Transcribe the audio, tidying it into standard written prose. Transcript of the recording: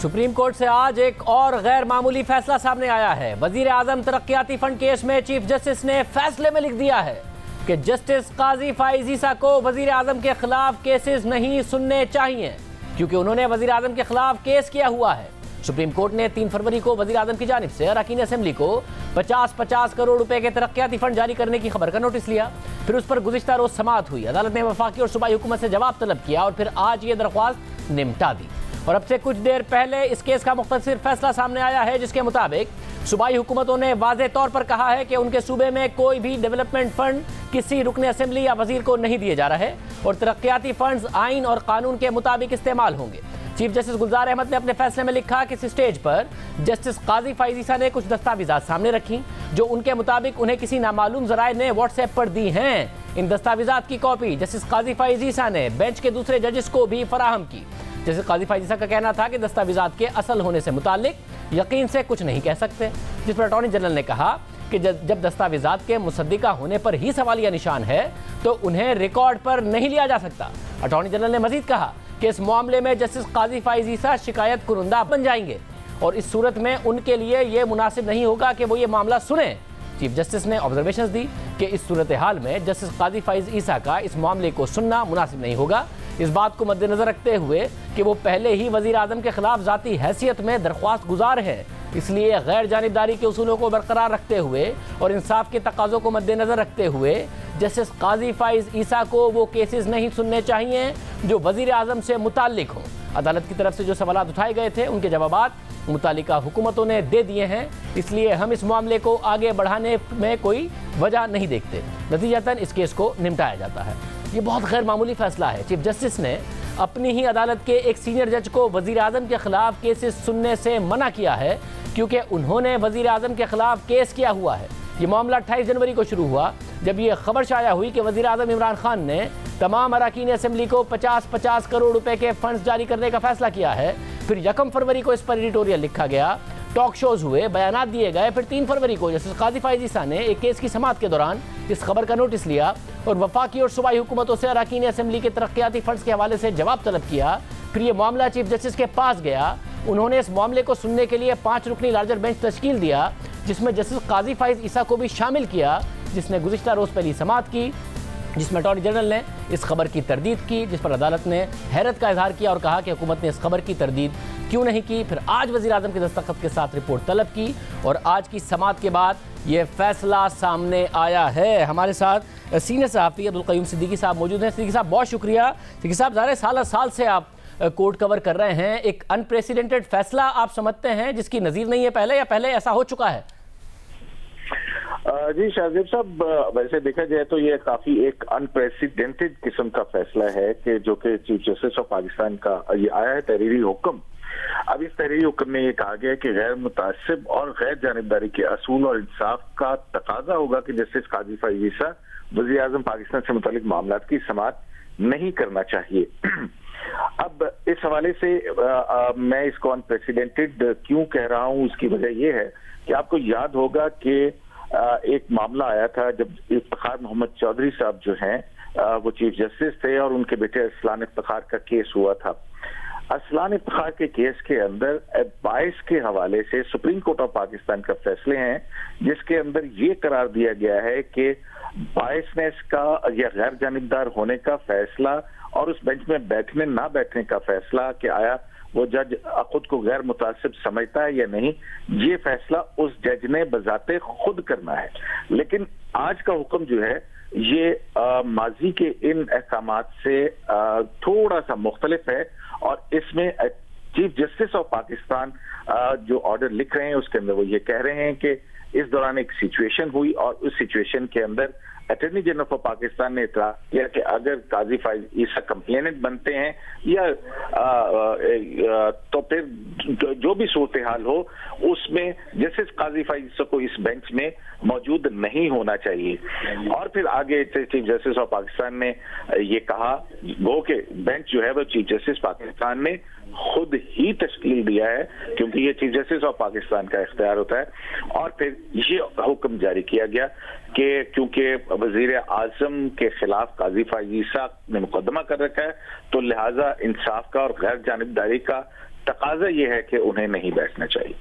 Supreme court से आज एक और गैर मामूली फैसला सामने आया है। वजीर आजम तरक्याती फंड केस में चीफ जस्टिस ने फैसले में लिख दिया है कि जस्टिस काजी फाइज ईसा को वजीर आजम के खिलाफ केसेस नहीं सुनने चाहिए, क्योंकि उन्होंने वजीर आजम के खिलाफ केस किया हुआ है। सुप्रीम कोर्ट ने 3 फरवरी को वजीर आजम की जानिब से अरकान असेंबली को 50-50 करोड़ रुपए के तरक्याती फंड जारी करने की खबर का नोटिस लिया। फिर उस पर गुज़िश्ता रोज समाअत हुई। अदालत ने वफाकी और सूबाई हुकूमत से जवाब तलब किया और फिर आज ये दरख्वास्त निपटा दी। और अब से कुछ देर पहले इस केस का मुख्तसर फैसला सामने आया है, जिसके मुताबिक सूबाई हुकूमतों ने वाज़ेह तौर पर कहा है कि उनके सूबे में कोई भी डेवलपमेंट फंड किसी रुकन असेंबली या वजीर को नहीं दिए जा रहे और तरक्याती फंड्स आइन और कानून के मुताबिक इस्तेमाल होंगे। चीफ जस्टिस गुलजार अहमद ने अपने फैसले में लिखा कि इस स्टेज पर जस्टिस काजी फाइज ईसा ने कुछ दस्तावेजात सामने रखी जो उनके मुताबिक उन्हें किसी नामालूम जराए ने व्हाट्सएप पर दी हैं। इन दस्तावेजात की कॉपी जस्टिस काजी फाइज ईसा ने बेंच के दूसरे जजेस को भी फराहम की। जस्टिस काजी फाइज ईसा का कहना था कि दस्तावेजात के असल होने से मुतालिक यकीन से कुछ नहीं कह सकते, जिस पर अटॉर्नी जनरल ने कहा कि जब दस्तावेजात के मुसद्दिका होने पर ही सवालिया निशान है तो उन्हें रिकॉर्ड पर नहीं लिया जा सकता। अटॉर्नी जनरल ने मजीद कहा कि इस मामले में जस्टिस काजी फाइज ईसा शिकायत कुरुंदा बन जाएंगे और इस सूरत में उनके लिए ये मुनासिब नहीं होगा कि वो ये मामला सुने। चीफ जस्टिस ने ऑब्जर्वेशंस दी कि इस सूरत हाल में जस्टिस काजी फाइज ईसा का इस मामले को सुनना मुनासिब नहीं होगा। इस बात को मद्देनजर रखते हुए कि वो पहले ही वजीर आजम के खिलाफ जाती हैसियत में दरख्वास्त गुजार है, इसलिए गैर जानिबदारी के उसूलों को बरकरार रखते हुए और इंसाफ के तकाज़ों को मद्देनजर रखते हुए जस्टिस काजी फाइज ईसा को वो केसेस नहीं सुनने चाहिए जो वजीर आजम से मुताल्लिक हों। अदालत की तरफ से जो सवालात उठाए गए थे उनके जवाबात मुतालिका हुकूमतों ने दे दिए हैं, इसलिए हम इस मामले को आगे बढ़ाने में कोई वजह नहीं देखते। नतीजतन इस केस को निपटाया जाता है। ये बहुत गैर मामूली फैसला है। चीफ जस्टिस ने अपनी ही अदालत के एक सीनियर जज को वजीर आजम के खिलाफ केसेस सुनने से मना किया है, क्योंकि उन्होंने वजीर आजम के खिलाफ केस किया हुआ है। ये मामला 28 जनवरी को शुरू हुआ जब ये खबर शाया हुई कि वजीर आजम इमरान खान ने तमाम अरकान असेंबली को 50-50 करोड़ रुपए के फंड्स जारी करने का फैसला किया है। फिर 1 फरवरी को इस पर एडिटोरियल लिखा गया, टॉक शोज हुए, बयानात दिए गए। फिर 3 फरवरी को जस्टिस काजी फाइज ईसा ने एक केस की समाअत के दौरान इस खबर का नोटिस लिया और वफाकी और सूबाई हुकूमतों से अरकान असेंबली के तरक्याती फंड्स के हवाले से जवाब तलब किया। फिर ये मामला चीफ जस्टिस के पास गया। उन्होंने इस मामले को सुनने के लिए 5 रुकनी लार्जर बेंच तश्कील दिया, जिसमें जस्टिस काजी फाइज ईसा को भी शामिल किया, जिसने गुज़िश्ता रोज़ पहली समाअत की, जिसमें अटॉर्नी जनरल ने इस खबर की तरदीद की, जिस पर अदालत ने हैरत का इजहार किया और कहा कि हुकूमत ने इस खबर की तरदीद क्यों नहीं की। फिर आज वज़ीर आज़म के दस्तखत के साथ रिपोर्ट तलब की और आज की समाअत के बाद ये फैसला सामने आया है। हमारे साथ सीनियर सहाफ़ी अब्दुल क़य्यूम सिद्दीकी साहब मौजूद हैं। सिद्दीकी साहब बहुत शुक्रिया। सिद्दीकी साहब, ज़ाहिर साल से आप कोर्ट कवर कर रहे हैं, एक अनप्रेसिडेंटेड फैसला आप समझते हैं जिसकी नज़ीर नहीं है पहले, या पहले ऐसा हो चुका है? जी शाहजेब साहब, वैसे देखा जाए तो ये काफी एक अनप्रेसिडेंटेड किस्म का फैसला है कि जो कि चीफ जस्टिस ऑफ पाकिस्तान का ये आया है तहरीरी हुक्म। अब इस तहरीरी हुक्म में ये कहा गया कि गैर मुतासिब और गैर जानिबदारी के असूल और इंसाफ का तकाजा होगा कि जस्टिस काजी फाइज ईसा वज़ीर आज़म पाकिस्तान से मुतालिक मामलात की समाअत नहीं करना चाहिए। अब इस हवाले से मैं इसको अनप्रेसिडेंटेड क्यों कह रहा हूँ, उसकी वजह यह है कि आपको याद होगा कि एक मामला आया था जब इफ्तिखार मोहम्मद चौधरी साहब जो हैं वो चीफ जस्टिस थे और उनके बेटे असलान इफ्तिखार का केस हुआ था। असलान इफ्तिखार के केस के अंदर 22 के हवाले से सुप्रीम कोर्ट ऑफ पाकिस्तान का फैसले हैं, जिसके अंदर ये करार दिया गया है कि बायसनेस का या गैर जानिबदार होने का फैसला और उस बेंच में बैठने ना बैठने का फैसला कि आया वो जज खुद को गैर मुतासिब समझता है या नहीं, ये फैसला उस जज ने बजाते खुद करना है। लेकिन आज का हुक्म जो है ये माजी के इन अहकामात से थोड़ा सा मुख्तलिफ है और इसमें चीफ जस्टिस ऑफ पाकिस्तान जो ऑर्डर लिख रहे हैं उसके अंदर वो ये कह रहे हैं कि इस दौरान एक सिचुएशन हुई और उस सिचुएशन के अंदर अटॉर्नी जनरल ऑफ पाकिस्तान ने इतराज किया कि अगर काजी फाइज ईसा कंप्लेनेंट बनते हैं या तो फिर जो भी सूरत हाल हो उसमें जस्टिस काजी फाइज ईसा को इस बेंच में मौजूद नहीं होना चाहिए। और फिर आगे चीफ जस्टिस ऑफ पाकिस्तान ने ये कहा वो कि बेंच जो है वो चीफ जस्टिस पाकिस्तान ने खुद ही तश्कील दिया है, क्योंकि ये चीफ जस्टिस ऑफ पाकिस्तान का इख्तियार होता है। और फिर ये हुक्म जारी किया गया कि क्योंकि वजीर आजम के खिलाफ काजी फाइज ईसा ने मुकदमा कर रखा है तो लिहाजा इंसाफ का और गैर जानिबदारी का तकाजा ये है कि उन्हें नहीं बैठना चाहिए।